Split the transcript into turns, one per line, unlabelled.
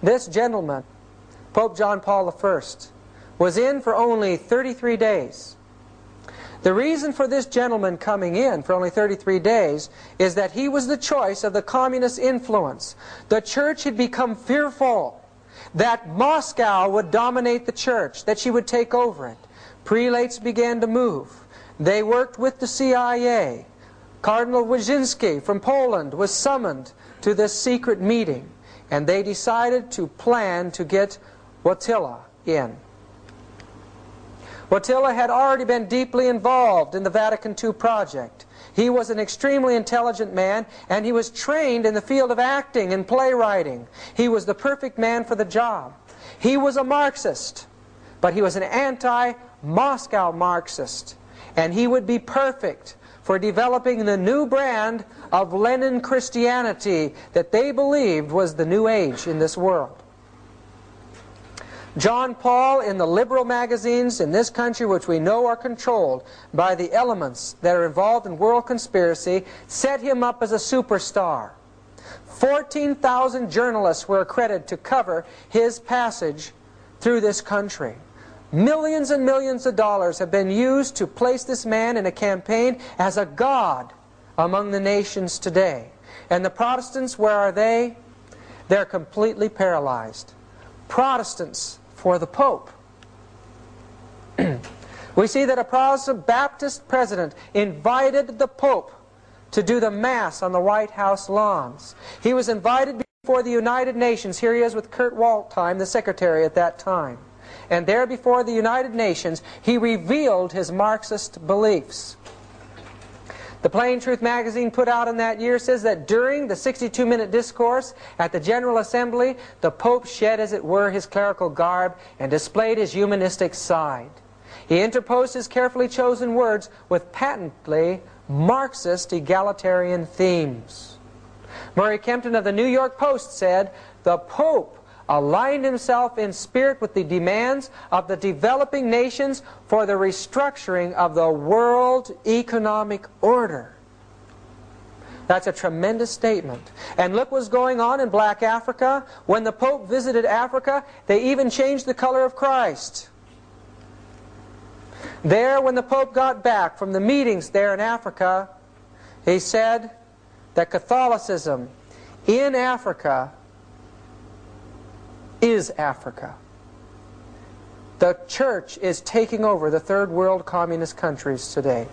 This gentleman, Pope John Paul I, was in for only 33 days. The reason for this gentleman coming in for only 33 days is that he was the choice of the communist influence. The church had become fearful that Moscow would dominate the church, that she would take over it. Prelates began to move. They worked with the CIA. Cardinal Wyszynski from Poland was summoned to this secret meeting, and they decided to plan to get Wojtyla in. Wojtyla had already been deeply involved in the Vatican II project. He was an extremely intelligent man, and he was trained in the field of acting and playwriting. He was the perfect man for the job. He was a Marxist, but he was an anti-Moscow Marxist, and he would be perfect for developing the new brand of Lenin Christianity that they believed was the new age in this world. John Paul, in the liberal magazines in this country, which we know are controlled by the elements that are involved in world conspiracy, set him up as a superstar. 14,000 journalists were accredited to cover his passage through this country. Millions and millions of dollars have been used to place this man in a campaign as a god among the nations today. And the Protestants, where are they? They're completely paralyzed. Protestants for the Pope. We see that a Protestant Baptist president invited the Pope to do the Mass on the White House lawns. He was invited before the United Nations. Here he is with Kurt Waldheim, the secretary at that time. And there before the United Nations, he revealed his Marxist beliefs. The Plain Truth magazine put out in that year says that during the 62-minute discourse at the General Assembly, the Pope shed, as it were, his clerical garb and displayed his humanistic side. He interposed his carefully chosen words with patently Marxist egalitarian themes. Murray Kempton of the New York Post said, "The Pope aligned himself in spirit with the demands of the developing nations for the restructuring of the world economic order." That's a tremendous statement. And look what's going on in black Africa. When the Pope visited Africa, they even changed the color of Christ. There, when the Pope got back from the meetings there in Africa, he said that Catholicism in Africa is Africa. The church is taking over the third world communist countries today.